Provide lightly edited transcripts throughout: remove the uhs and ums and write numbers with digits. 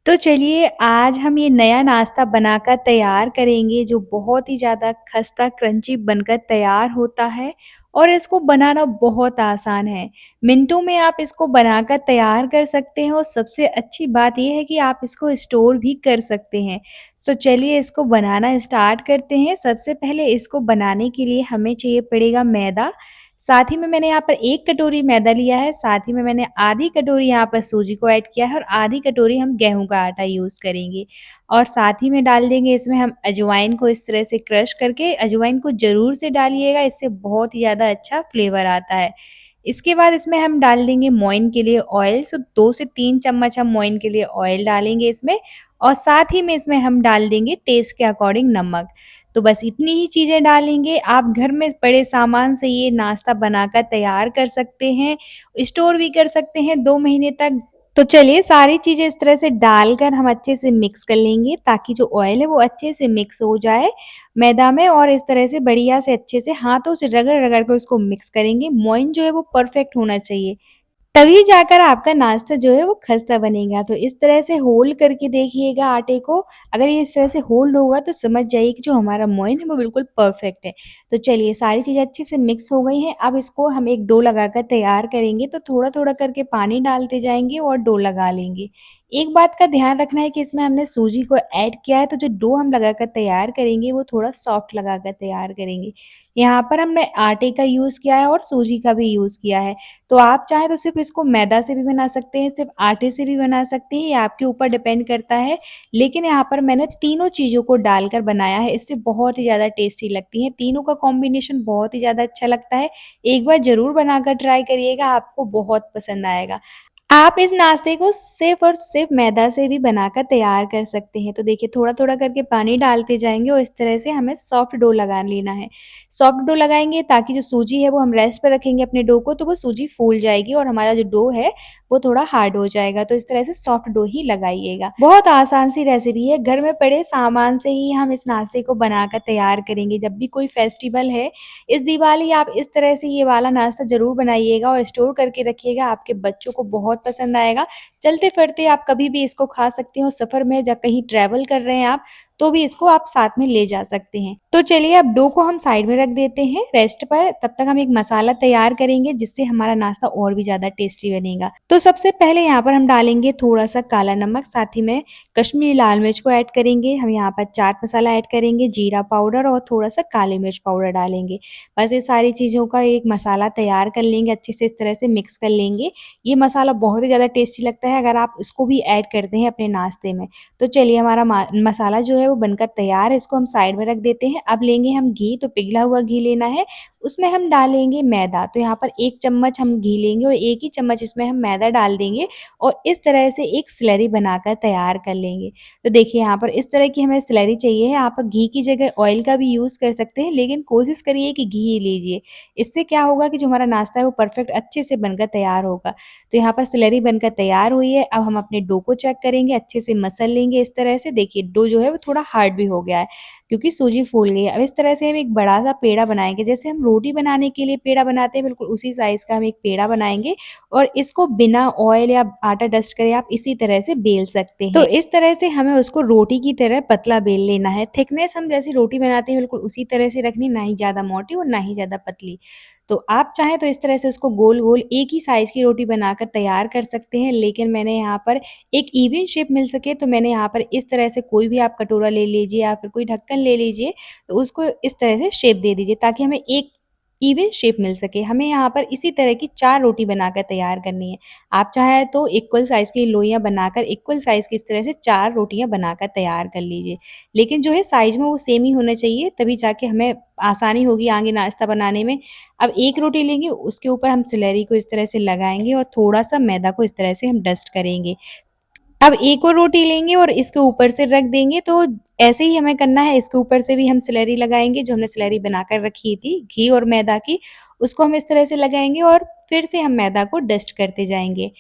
तो चलिए आज हम ये नया नाश्ता बनाकर तैयार करेंगे जो बहुत ही ज़्यादा खस्ता क्रंची बनकर तैयार होता है और इसको बनाना बहुत आसान है। मिनटों में आप इसको बनाकर तैयार कर सकते हैं और सबसे अच्छी बात ये है कि आप इसको स्टोर भी कर सकते हैं। तो चलिए इसको बनाना स्टार्ट करते हैं। सबसे पहले इसको बनाने के लिए हमें चाहिए पड़ेगा मैदा। साथ ही में मैंने यहाँ पर 1 कटोरी मैदा लिया है, साथ ही में मैंने आधी कटोरी यहाँ पर सूजी को ऐड किया है और आधी कटोरी हम गेहूँ का आटा यूज़ करेंगे। और साथ ही में डाल देंगे इसमें हम अजवाइन को इस तरह से क्रश करके, अजवाइन को ज़रूर से डालिएगा, इससे बहुत ही ज़्यादा अच्छा फ्लेवर आता है। इसके बाद इसमें हम डाल देंगे मोइन के लिए ऑयल, सो 2 से 3 चम्मच हम मोइन के लिए ऑयल डालेंगे इसमें और साथ ही में इसमें हम डाल देंगे टेस्ट के अकॉर्डिंग नमक। तो बस इतनी ही चीज़ें डालेंगे। आप घर में पड़े सामान से ये नाश्ता बनाकर तैयार कर सकते हैं, स्टोर भी कर सकते हैं 2 महीने तक। तो चलिए सारी चीज़ें इस तरह से डालकर हम अच्छे से मिक्स कर लेंगे ताकि जो ऑयल है वो अच्छे से मिक्स हो जाए मैदा में और इस तरह से बढ़िया से अच्छे से हाथों से रगड़-रगड़ के उसको मिक्स करेंगे। मोइन जो है वो परफेक्ट होना चाहिए। तभी जाकर आपका नाश्ता जो है वो खस्ता बनेगा। तो इस तरह से होल्ड करके देखिएगा आटे को, अगर ये इस तरह से होल्ड होगा तो समझ जाइए कि जो हमारा मोइन है वो बिल्कुल परफेक्ट है। तो चलिए सारी चीज़ें अच्छे से मिक्स हो गई हैं, अब इसको हम एक डो लगाकर तैयार करेंगे। तो थोड़ा-थोड़ा करके पानी डालते जाएँगे और डो लगा लेंगे। एक बात का ध्यान रखना है कि इसमें हमने सूजी को ऐड किया है तो जो डो हम लगाकर तैयार करेंगे वो थोड़ा सॉफ्ट लगाकर तैयार करेंगे। यहाँ पर हमने आटे का यूज़ किया है और सूजी का भी यूज़ किया है। तो आप चाहें तो सिर्फ़ इसको मैदा से भी बना सकते हैं, सिर्फ़ आटे से भी बना सकते हैं, ये आपके ऊपर डिपेंड करता है। लेकिन यहाँ पर मैंने तीनों चीज़ों को डालकर बनाया है, इससे बहुत ही ज़्यादा टेस्टी लगती हैं। तीनों का कॉम्बिनेशन बहुत ही ज़्यादा अच्छा लगता है। एक बार ज़रूर बनाकर ट्राई करिएगा, आपको बहुत पसंद आएगा। आप इस नाश्ते को सिर्फ़ और सिर्फ़ मैदा से भी बनाकर तैयार कर सकते हैं। तो देखिए थोड़ा-थोड़ा करके पानी डालते जाएँगे और इस तरह से हमें सॉफ्ट डो लगा लेना है। सॉफ्ट डो लगाएँगे ताकि जो सूजी है वो हम रेस्ट पे रखेंगे अपने डो को तो वो सूजी फूल जाएगी और हमारा जो डो है वो थोड़ा हार्ड हो जाएगा। तो इस तरह से सॉफ्ट डो ही लगाइएगा। बहुत आसान सी रेसिपी है, घर में पड़े सामान से ही हम इस नाश्ते को बनाकर तैयार करेंगे। जब भी कोई फेस्टिवल है, इस दिवाली आप इस तरह से ये वाला नाश्ता ज़रूर बनाइएगा और स्टोर करके रखिएगा, आपके बच्चों को बहुत पसंद आएगा। चलते-फिरते आप कभी भी इसको खा सकते हो, सफ़र में या कहीं ट्रैवल कर रहे हैं आप, तो भी इसको आप साथ में ले जा सकते हैं। तो चलिए अब डो को हम साइड में रख देते हैं रेस्ट पर, तब तक हम एक मसाला तैयार करेंगे जिससे हमारा नाश्ता और भी ज़्यादा टेस्टी बनेगा। तो सबसे पहले यहाँ पर हम डालेंगे थोड़ा-सा काला नमक, साथ ही में कश्मीरी लाल मिर्च को ऐड करेंगे। हम यहाँ पर चाट मसाला ऐड करेंगे, जीरा पाउडर और थोड़ा-सा काली मिर्च पाउडर डालेंगे। बस ये सारी चीज़ों का एक मसाला तैयार कर लेंगे, अच्छे से इस तरह से मिक्स कर लेंगे। ये मसाला बहुत ही ज़्यादा टेस्टी लगता है अगर आप इसको भी ऐड करते हैं अपने नाश्ते में। तो चलिए हमारा मसाला जो है वो बनकर तैयार है, इसको हम साइड में रख देते हैं। अब लेंगे हम घी, तो पिघला हुआ घी लेना है, उसमें हम डालेंगे मैदा। तो यहाँ पर 1 चम्मच हम घी लेंगे और 1 ही चम्मच इसमें हम मैदा डाल देंगे और इस तरह से एक स्लरी बनाकर तैयार कर लेंगे। तो देखिए यहाँ पर इस तरह की हमें स्लरी चाहिए है, आप घी की जगह ऑयल का भी यूज़ कर सकते हैं, लेकिन कोशिश करिए कि घी ही लीजिए। इससे क्या होगा कि जो हमारा नाश्ता है वो परफेक्ट अच्छे से बनकर तैयार होगा। तो यहाँ पर स्लरी बनकर तैयार हुई है, अब हम अपने डो को चेक करेंगे, अच्छे से मसल लेंगे इस तरह से। देखिए डो जो है वो थोड़ा हार्ड भी हो गया है क्योंकि सूजी फूल गई है। अब इस तरह से हम एक बड़ा-सा पेड़ा बनाएँगे, जैसे हम रोटी बनाने के लिए पेड़ा बनाते हैं, बिल्कुल उसी साइज़ का हम एक पेड़ा बनाएँगे और इसको बिना ऑयल या आटा डस्ट करे आप इसी तरह से बेल सकते हैं। तो इस तरह से हमें उसको रोटी की तरह पतला बेल लेना है। थिकनेस हम जैसी रोटी बनाते हैं बिल्कुल उसी तरह से रखनी, ना ही ज़्यादा मोटी और ना ही ज़्यादा पतली। तो आप चाहें तो इस तरह से उसको गोल-गोल एक ही साइज़ की रोटी बनाकर तैयार कर सकते हैं, लेकिन मैंने यहाँ पर एक इवन शेप मिल सके तो मैंने यहाँ पर इस तरह से कोई भी आप कटोरा ले लीजिए या फिर कोई ढक्कन ले लीजिए, तो उसको इस तरह से शेप दे दीजिए ताकि हमें एक इवन शेप मिल सके। हमें यहाँ पर इसी तरह की 4 रोटी बनाकर तैयार करनी है। आप चाहें तो इक्वल साइज़ की लोइयाँ बनाकर इक्वल साइज़ की इस तरह से 4 रोटियाँ बनाकर तैयार कर लीजिए। लेकिन जो है साइज़ में वो सेम ही होना चाहिए, तभी जाके हमें आसानी होगी आगे नाश्ता बनाने में। अब एक रोटी लेंगे, उसके ऊपर हम सेलेरी को इस तरह से लगाएँगे और थोड़ा-सा मैदा को इस तरह से हम डस्ट करेंगे। अब एक और रोटी लेंगे और इसके ऊपर से रख देंगे, तो ऐसे ही हमें करना है, इसके ऊपर से भी हम सेलेरी लगाएँगे, जो हमने सेलेरी बनाकर रखी थी घी और मैदा की, उसको हम इस तरह से लगाएँगे और फिर से हम मैदा को डस्ट करते जाएँगे।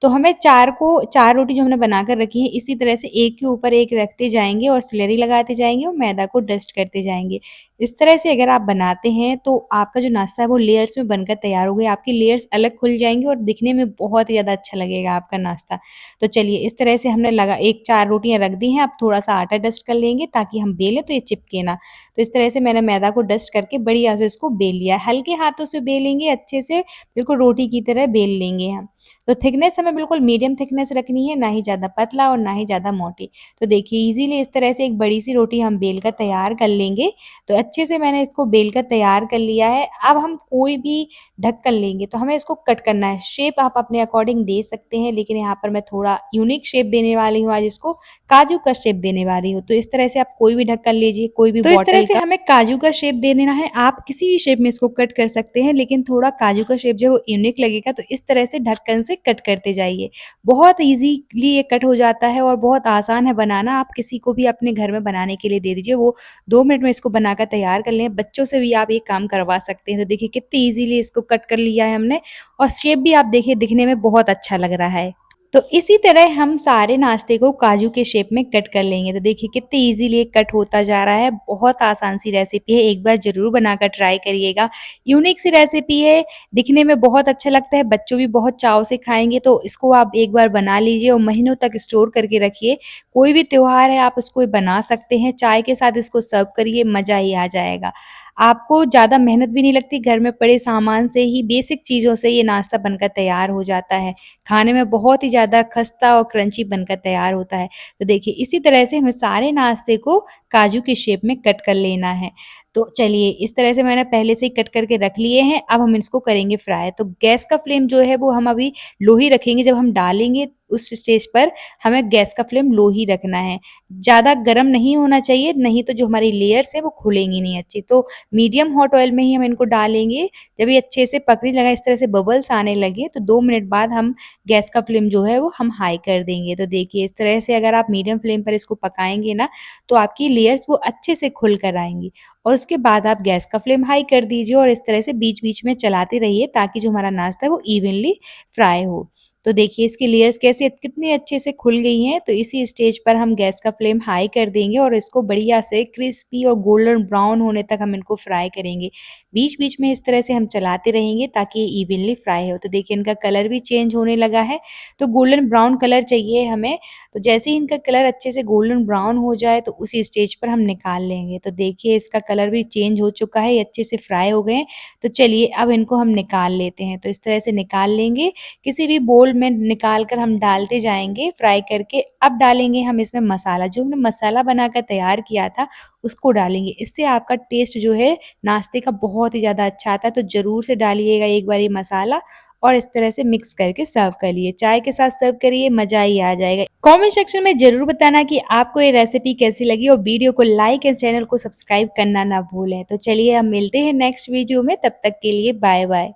तो हमें 4 रोटी जो हमने बनाकर रखी है इसी तरह से एक के ऊपर एक रखते जाएँगे और स्लरी लगाते जाएँगे और मैदा को डस्ट करते जाएँगे। इस तरह से अगर आप बनाते हैं तो आपका जो नाश्ता है वो लेयर्स में बनकर तैयार हो गया। आपकी लेयर्स अलग खुल जाएँगी और दिखने में बहुत ही ज़्यादा अच्छा लगेगा आपका नाश्ता। तो चलिए इस तरह से हमने लगा एक 4 रोटियाँ रख दी हैं, अब थोड़ा-सा आटा डस्ट कर लेंगे ताकि हम बेलें तो ये चिपके ना। तो इस तरह से मैंने मैदा को डस्ट करके बढ़िया से इसको बेल लिया है। हल्के हाथों से बेलेंगे अच्छे से, बिल्कुल रोटी की तरह बेल लेंगे हम। तो थिकनेस हमें बिल्कुल मीडियम थिकनेस रखनी है, ना ही ज़्यादा पतला और ना ही ज़्यादा मोटी। तो देखिए ईज़िली इस तरह से एक बड़ी-सी रोटी हम बेल कर तैयार कर लेंगे। तो अच्छे से मैंने इसको बेल कर तैयार कर लिया है। अब हम कोई भी ढक्कन लेंगे तो हमें इसको कट करना है। शेप आप अपने अकॉर्डिंग दे सकते हैं, लेकिन यहाँ पर मैं थोड़ा यूनिक शेप देने वाली हूँ आज इसको, काजू का शेप देने वाली हूँ। तो इस तरह से आप कोई भी ढक्कन लीजिए, कोई भी तो इस तरह बॉटल से का। हमें काजू का शेप दे देना है। आप किसी भी शेप में इसको कट कर सकते हैं, लेकिन थोड़ा काजू का शेप जो है वो यूनिक लगेगा, तो इस तरह से ढक्कन से कट करते जाइए। बहुत ईज़िली ये कट हो जाता है और बहुत आसान है बनाना। आप किसी को भी अपने घर में बनाने के लिए दे दीजिए, वो 2 मिनट में इसको बनाकर तैयार कर लें। बच्चों से भी आप ये काम करवा सकते हैं। तो देखिए कितनी ईज़िली इसको कट कर लिया है हमने और शेप भी आप देखिए दिखने में बहुत अच्छा लग रहा है। तो इसी तरह हम सारे नाश्ते को काजू के शेप में कट कर लेंगे। तो देखिए कितनी इजीली ये कट होता जा रहा है। बहुत आसान सी रेसिपी है, एक बार ज़रूर बनाकर ट्राई करिएगा। यूनिक सी रेसिपी है, दिखने में बहुत अच्छा लगता है, बच्चों भी बहुत चाव से खाएँगे। तो इसको आप एक बार बना लीजिए और महीनों तक स्टोर करके रखिए। कोई भी त्योहार है आप उसको बना सकते हैं, चाय के साथ इसको सर्व करिए, मज़ा ही आ जाएगा। आपको ज़्यादा मेहनत भी नहीं लगती, घर में पड़े सामान से ही, बेसिक चीज़ों से ये नाश्ता बनकर तैयार हो जाता है। खाने में बहुत ही ज़्यादा खस्ता और क्रंची बनकर तैयार होता है। तो देखिए इसी तरह से हमें सारे नाश्ते को काजू के शेप में कट कर लेना है। तो चलिए इस तरह से मैंने पहले से ही कट करके रख लिए हैं, अब हम इसको करेंगे फ्राई। तो गैस का फ्लेम जो है वो हम अभी लो ही रखेंगे, जब हम डालेंगे उस स्टेज पर हमें गैस का फ्लेम लो ही रखना है। ज़्यादा गरम नहीं होना चाहिए, नहीं तो जो हमारी लेयर्स हैं वो खुलेंगी नहीं अच्छी। तो मीडियम हॉट ऑयल में ही हम इनको डालेंगे। जब ये अच्छे से पकने लगा, इस तरह से बबल्स आने लगे, तो 2 मिनट बाद हम गैस का फ्लेम जो है वो हम हाई कर देंगे। तो देखिए इस तरह से अगर आप मीडियम फ्लेम पर इसको पकाएँगे ना, तो आपकी लेयर्स वो अच्छे से खुल कर आएँगी और उसके बाद आप गैस का फ्लेम हाई कर दीजिए और इस तरह से बीच-बीच में चलाते रहिए ताकि जो हमारा नाश्ता है वो इवनली फ्राई हो। तो देखिए इसकी लेयर्स कैसे कितने अच्छे से खुल गई हैं। तो इसी स्टेज पर हम गैस का फ्लेम हाई कर देंगे और इसको बढ़िया से क्रिस्पी और गोल्डन ब्राउन होने तक हम इनको फ्राई करेंगे। बीच-बीच में इस तरह से हम चलाते रहेंगे ताकि ये इवनली फ्राई हो। तो देखिए इनका कलर भी चेंज होने लगा है, तो गोल्डन ब्राउन कलर चाहिए हमें। तो जैसे ही इनका कलर अच्छे से गोल्डन ब्राउन हो जाए तो उसी स्टेज पर हम निकाल लेंगे। तो देखिए इसका कलर भी चेंज हो चुका है, ये अच्छे से फ्राई हो गए हैं। तो चलिए अब इनको हम निकाल लेते हैं। तो इस तरह से निकाल लेंगे, किसी भी बोल में निकाल कर हम डालते जाएँगे फ्राई करके। अब डालेंगे हम इसमें मसाला, जो हमने मसाला बनाकर तैयार किया था उसको डालेंगे। इससे आपका टेस्ट जो है नाश्ते का बहुत ही ज़्यादा अच्छा आता है। तो ज़रूर से डालिएगा एक बार ये मसाला और इस तरह से मिक्स करके सर्व करिए। चाय के साथ सर्व करिए, मज़ा ही आ जाएगा। कमेंट सेक्शन में ज़रूर बताना कि आपको ये रेसिपी कैसी लगी और वीडियो को लाइक एंड चैनल को सब्सक्राइब करना ना भूलें। तो चलिए हम मिलते हैं नेक्स्ट वीडियो में, तब तक के लिए बाय बाय।